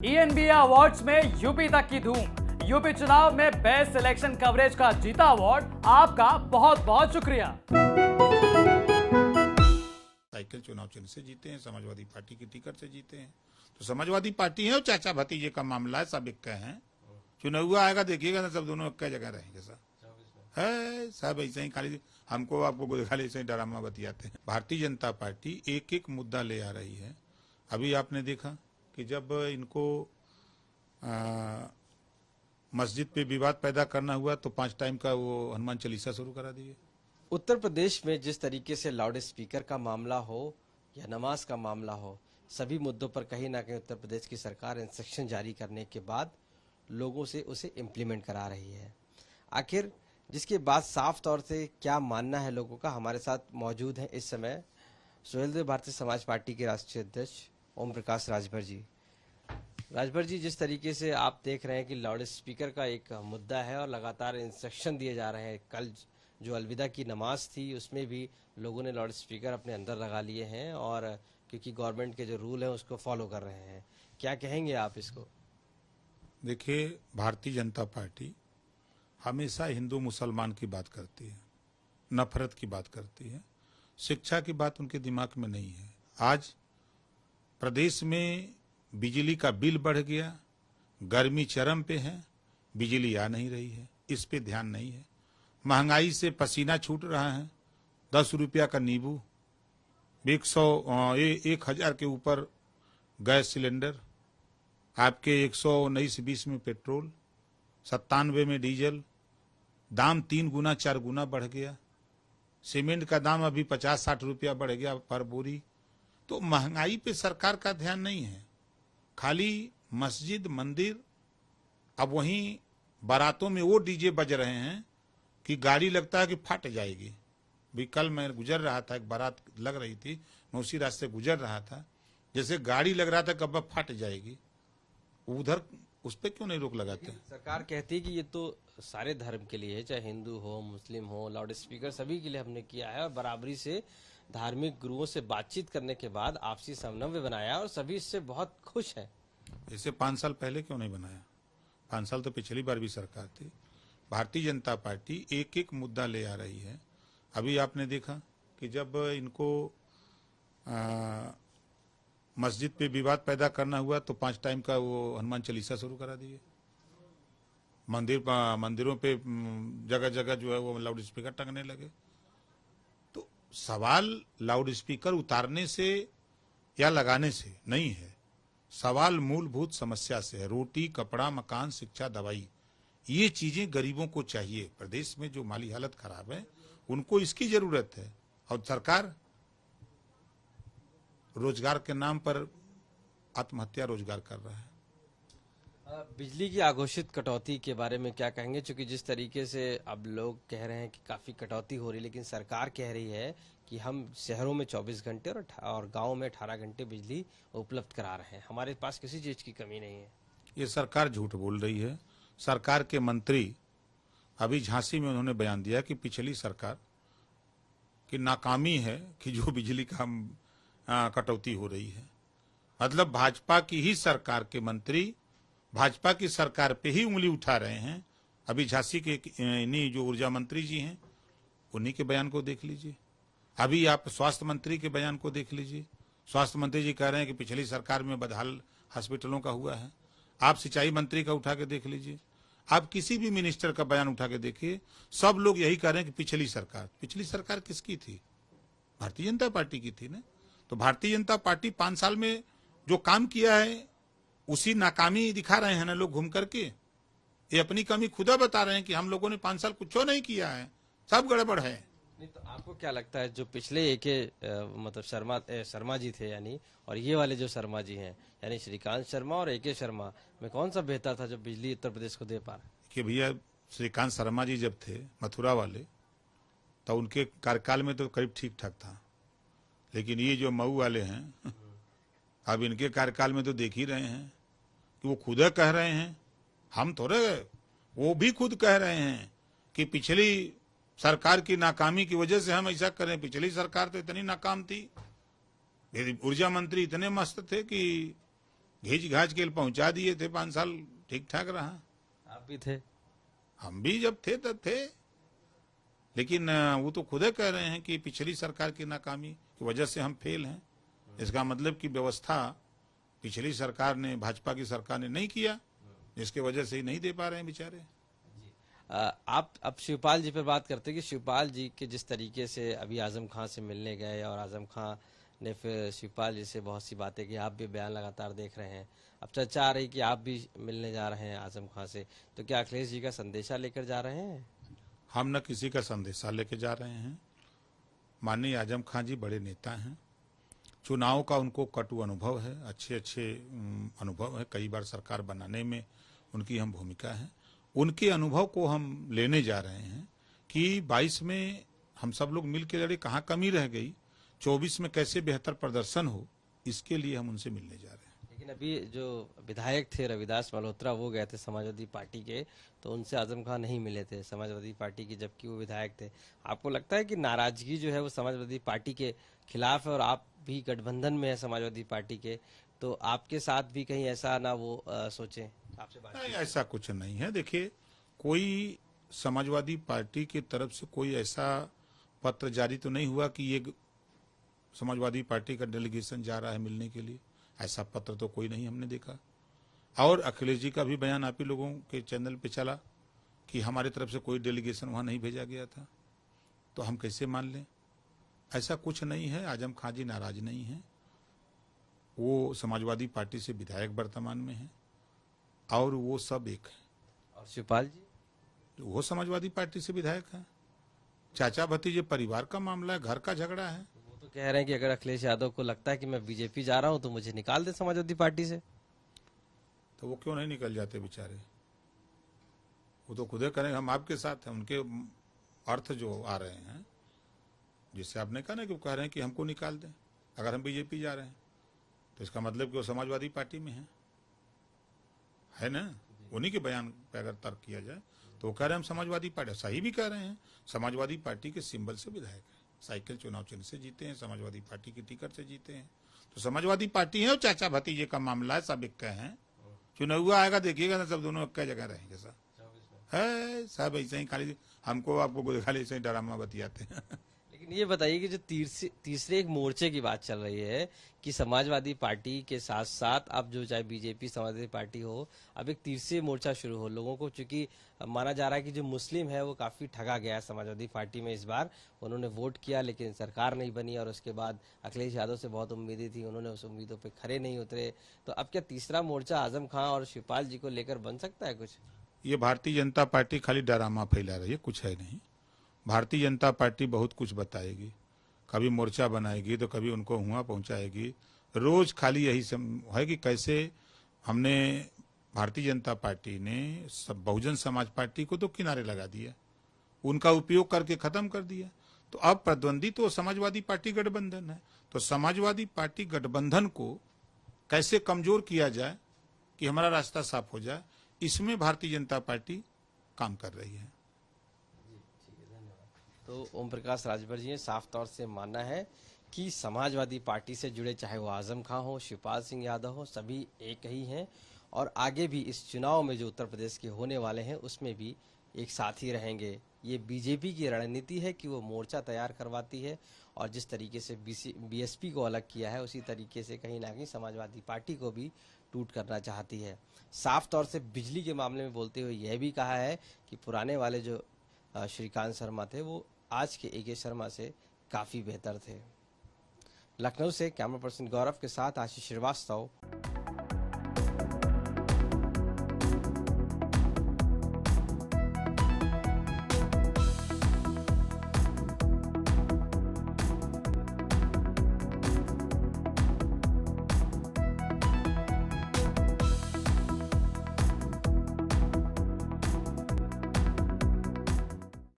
ENBA awards में UP तक की धूम। यूपी चुनाव में बेस्ट इलेक्शन कवरेज का जीता अवार्ड। आपका बहुत बहुत शुक्रिया। साइकिल चुनाव चिन्ह से जीते हैं, समाजवादी पार्टी की टिकट से जीते हैं। तो समाजवादी पार्टी है और चाचा भतीजे का मामला है, सब इक्का है। चुनाव आएगा देखिएगा ना, सब दोनों इक्का जगह रहेंगे। सर है सब ऐसे ही, खाली हमको आपको खाली ऐसे ही ड्रामा बतियाते हैं। भारतीय जनता पार्टी एक एक मुद्दा ले आ रही है। अभी आपने देखा कि जब इनको मस्जिद पे विवाद पैदा करना हुआ तो 5 टाइम का वो हनुमान चालीसा शुरू करा दिए। उत्तर प्रदेश में जिस तरीके से लाउड स्पीकर का मामला हो या नमाज का मामला हो, सभी मुद्दों पर कहीं ना कहीं उत्तर प्रदेश की सरकार इंस्ट्रक्शन जारी करने के बाद लोगों से उसे इम्प्लीमेंट करा रही है। आखिर जिसके बाद साफ तौर से क्या मानना है लोगों का, हमारे साथ मौजूद हैं इस समय सुहेलदेव भारतीय समाज पार्टी के राष्ट्रीय अध्यक्ष ओम प्रकाश राजभर जी। राजभर जी, जिस तरीके से आप देख रहे हैं कि लाउड स्पीकर का एक मुद्दा है और लगातार इंस्ट्रक्शन दिए जा रहे हैं, कल जो अलविदा की नमाज थी उसमें भी लोगों ने लाउड स्पीकर अपने अंदर लगा लिए हैं और क्योंकि गवर्नमेंट के जो रूल हैं उसको फॉलो कर रहे हैं, क्या कहेंगे आप इसको? देखिए, भारतीय जनता पार्टी हमेशा हिंदू मुसलमान की बात करती है, नफरत की बात करती है, शिक्षा की बात उनके दिमाग में नहीं है। आज प्रदेश में बिजली का बिल बढ़ गया, गर्मी चरम पे है, बिजली आ नहीं रही है, इस पे ध्यान नहीं है। महंगाई से पसीना छूट रहा है। 10 रुपया का नींबू, 1,000 के ऊपर गैस सिलेंडर, आपके 119-20 में पेट्रोल, 97 में डीजल, दाम 3 गुना 4 गुना बढ़ गया। सीमेंट का दाम अभी 50-60 रुपया बढ़ गया पर बोरी। तो महंगाई पे सरकार का ध्यान नहीं है, खाली मस्जिद मंदिर। अब वहीं बारातों में वो डीजे बज रहे हैं कि गाड़ी लगता है कि फट जाएगी। भी कल मैं गुजर रहा था, एक बारात लग रही थी, मैं उसी रास्ते से गुजर रहा था, जैसे गाड़ी लग रहा था कब फट जाएगी। उधर उस पर क्यों नहीं रोक लगाते? सरकार कहती है कि ये तो सारे धर्म के लिए है, चाहे हिंदू हो मुस्लिम हो, लाउड स्पीकर सभी के लिए हमने किया है और बराबरी से धार्मिक गुरुओं से बातचीत करने के बाद आपसी समन्वय बनाया और सभी इससे बहुत खुश हैं। इसे 5 साल पहले क्यों नहीं बनाया? 5 साल तो पिछली बार भी सरकार थी। भारतीय जनता पार्टी एक एक मुद्दा ले आ रही है। अभी आपने देखा कि जब इनको मस्जिद पे विवाद पैदा करना हुआ तो 5 टाइम का वो हनुमान चालीसा शुरू करा दिए। मंदिरों पे जगह जगह जो है वो लाउड स्पीकर टंगने लगे। तो सवाल लाउड स्पीकर उतारने से या लगाने से नहीं है, सवाल मूलभूत समस्या से है। रोटी, कपड़ा, मकान, शिक्षा, दवाई, ये चीजें गरीबों को चाहिए। प्रदेश में जो माली हालत खराब है उनको इसकी जरूरत है और सरकार रोजगार के नाम पर आत्महत्या रोजगार कर रहा है। बिजली की अघोषित कटौती के बारे में क्या कहेंगे? क्योंकि जिस तरीके से अब लोग कह रहे हैं कि काफी कटौती हो रही है, लेकिन सरकार कह रही है कि हम शहरों में 24 घंटे और गांवों में 18 घंटे बिजली उपलब्ध करा रहे हैं, हमारे पास किसी चीज की कमी नहीं है। ये सरकार झूठ बोल रही है। सरकार के मंत्री अभी झांसी में उन्होंने बयान दिया कि पिछली सरकार की नाकामी है कि जो बिजली का कटौती हो रही है। मतलब भाजपा की ही सरकार के मंत्री भाजपा की सरकार पे ही उंगली उठा रहे हैं। अभी झांसी के इन्हीं जो ऊर्जा मंत्री जी हैं उन्हीं के बयान को देख लीजिए। अभी आप स्वास्थ्य मंत्री के बयान को देख लीजिए। स्वास्थ्य मंत्री जी कह रहे हैं कि पिछली सरकार में बदहाल हॉस्पिटलों का हुआ है। आप सिंचाई मंत्री का उठा के देख लीजिए, आप किसी भी मिनिस्टर का बयान उठा के देखिए, सब लोग यही कह रहे हैं कि पिछली सरकार किसकी थी? भारतीय जनता पार्टी की थी ना। तो भारतीय जनता पार्टी 5 साल में जो काम किया है उसी नाकामी दिखा रहे हैं ना लोग घूम करके। ये अपनी कमी खुदा बता रहे हैं कि हम लोगों ने 5 साल कुछ नहीं किया है, सब गड़बड़ है। नहीं तो आपको क्या लगता है, जो पिछले मतलब शर्मा जी थे यानी, और ये वाले जो शर्मा जी हैं यानी श्रीकांत शर्मा और AK शर्मा में कौन सा बेहतर था जो बिजली उत्तर प्रदेश को दे पा रहा? कि भैया, श्रीकांत शर्मा जी जब थे मथुरा वाले तो उनके कार्यकाल में तो करीब ठीक ठाक था, लेकिन ये जो मऊ वाले हैं अब इनके कार्यकाल में तो देख ही रहे हैं कि वो खुद कह रहे हैं, हम थोड़े, वो भी खुद कह रहे हैं कि पिछली सरकार की नाकामी की वजह से हम ऐसा करें। पिछली सरकार तो इतनी नाकाम थी, ऊर्जा मंत्री इतने मस्त थे कि घींच घाच के पहुंचा दिए थे, 5 साल ठीक ठाक रहा। आप भी थे। हम भी जब थे तब थे, लेकिन वो तो खुद ही कह रहे हैं कि पिछली सरकार की नाकामी की वजह से हम फेल हैं। इसका मतलब कि व्यवस्था पिछली सरकार ने, भाजपा की सरकार ने नहीं किया, जिसके वजह से ही नहीं दे पा रहे हैं बेचारे। आप अब शिवपाल जी पर बात करते हैं कि शिवपाल जी के जिस तरीके से अभी आजम खां से मिलने गए और आजम खां ने फिर शिवपाल जी से बहुत सी बातें की, आप भी बयान लगातार देख रहे हैं, अब चर्चा आ रही कि आप भी मिलने जा रहे हैं आजम खां से, तो क्या अखिलेश जी का संदेशा लेकर जा रहे हैं? हम न किसी का संदेशा लेके जा रहे हैं। माननीय आजम खां जी बड़े नेता हैं, चुनाव का उनको कटु अनुभव है, अच्छे अच्छे अनुभव है, कई बार सरकार बनाने में उनकी हम भूमिका है। उनके अनुभव को हम लेने जा रहे हैं कि 22 में हम सब लोग मिल के लड़े, कहाँ कमी रह गई, 24 में कैसे बेहतर प्रदर्शन हो, इसके लिए हम उनसे मिलने जा रहे हैं। लेकिन अभी जो विधायक थे रविदास मल्होत्रा, वो गए थे समाजवादी पार्टी के, तो उनसे आजम खां नहीं मिले थे समाजवादी पार्टी की, जबकि वो विधायक थे। आपको लगता है कि नाराजगी जो है वो समाजवादी पार्टी के खिलाफ है और आप भी गठबंधन में है समाजवादी पार्टी के, तो आपके साथ भी कहीं ऐसा ना वो सोचें? आपसे बात नहीं, ऐसा कुछ नहीं है। देखिए, कोई समाजवादी पार्टी की तरफ से कोई ऐसा पत्र जारी तो नहीं हुआ कि ये समाजवादी पार्टी का डेलीगेशन जा रहा है मिलने के लिए, ऐसा पत्र तो कोई नहीं हमने देखा। और अखिलेश जी का भी बयान आप ही लोगों के चैनल पे चला कि हमारी तरफ से कोई डेलीगेशन वहां नहीं भेजा गया था, तो हम कैसे मान लें? ऐसा कुछ नहीं है। आजम खां जी नाराज नहीं है, वो समाजवादी पार्टी से विधायक वर्तमान में है और वो सब एक है। और शिवपाल जी? वो समाजवादी पार्टी से विधायक है। चाचा भतीजे परिवार का मामला है, घर का झगड़ा है। वो तो कह रहे हैं कि अगर अखिलेश यादव को लगता है कि मैं बीजेपी जा रहा हूं तो मुझे निकाल दे समाजवादी पार्टी से। तो वो क्यों नहीं निकल जाते बेचारे? वो तो खुद ही करेंगे, हम आपके साथ हैं। उनके अर्थ जो आ रहे हैं, जिससे आपने कहा ना कि वो कह रहे हैं कि हमको निकाल दें अगर हम बीजेपी जा रहे हैं, तो इसका मतलब कि वो समाजवादी पार्टी में है ना? उन्हीं के बयान पे अगर तर्क किया जाए तो वो कह रहे हैं हम समाजवादी पार्टी, सही भी कह रहे हैं। समाजवादी पार्टी के सिंबल से विधायक है, साइकिल चुनाव चिन्ह से जीते हैं, समाजवादी पार्टी की टिकट से जीते हैं, तो समाजवादी पार्टी है। और चाचा भतीजे का मामला है, सब एक हैं। चुनाव आएगा देखिएगा ना, सब दोनों एक जगह रहेंगे। सर है सब ऐसे ही, खाली हमको आपको खाली ऐसे ही ड्रामा बतियाते हैं। लेकिन ये बताइए कि जो तीसरे एक मोर्चे की बात चल रही है कि समाजवादी पार्टी के साथ साथ अब जो चाहे बीजेपी समाजवादी पार्टी हो, अब एक तीसरे मोर्चा शुरू हो लोगों को, चूंकि माना जा रहा है कि जो मुस्लिम है वो काफी ठगा गया है समाजवादी पार्टी में। इस बार उन्होंने वोट किया लेकिन सरकार नहीं बनी, और उसके बाद अखिलेश यादव से बहुत उम्मीदें थी, उन्होंने उस उम्मीदों पे खरे नहीं उतरे। तो अब क्या तीसरा मोर्चा आजम खां और शिवपाल जी को लेकर बन सकता है कुछ? ये भारतीय जनता पार्टी खाली ड्रामा फैला रही है, कुछ है नहीं। भारतीय जनता पार्टी बहुत कुछ बताएगी, कभी मोर्चा बनाएगी तो कभी उनको हुआ पहुंचाएगी। रोज खाली यही है कि कैसे हमने भारतीय जनता पार्टी ने बहुजन समाज पार्टी को तो किनारे लगा दिया, उनका उपयोग करके खत्म कर दिया। तो अब प्रतिद्वंदी तो समाजवादी पार्टी गठबंधन है, तो समाजवादी पार्टी गठबंधन को कैसे कमजोर किया जाए कि हमारा रास्ता साफ हो जाए, इसमें भारतीय जनता पार्टी काम कर रही है। तो ओम प्रकाश राजभर जी ने साफ तौर से मानना है कि समाजवादी पार्टी से जुड़े चाहे वो आजम खां हो, शिवपाल सिंह यादव हो, सभी एक ही हैं और आगे भी इस चुनाव में जो उत्तर प्रदेश के होने वाले हैं उसमें भी एक साथ ही रहेंगे। ये बीजेपी की रणनीति है कि वो मोर्चा तैयार करवाती है और जिस तरीके से बीएसपी को अलग किया है उसी तरीके से कहीं ना कहीं समाजवादी पार्टी को भी टूट करना चाहती है। साफ तौर से बिजली के मामले में बोलते हुए यह भी कहा है कि पुराने वाले जो श्रीकांत शर्मा थे वो आज के एके शर्मा से काफी बेहतर थे। लखनऊ से कैमरा पर्सन गौरव के साथ आशीष श्रीवास्तव।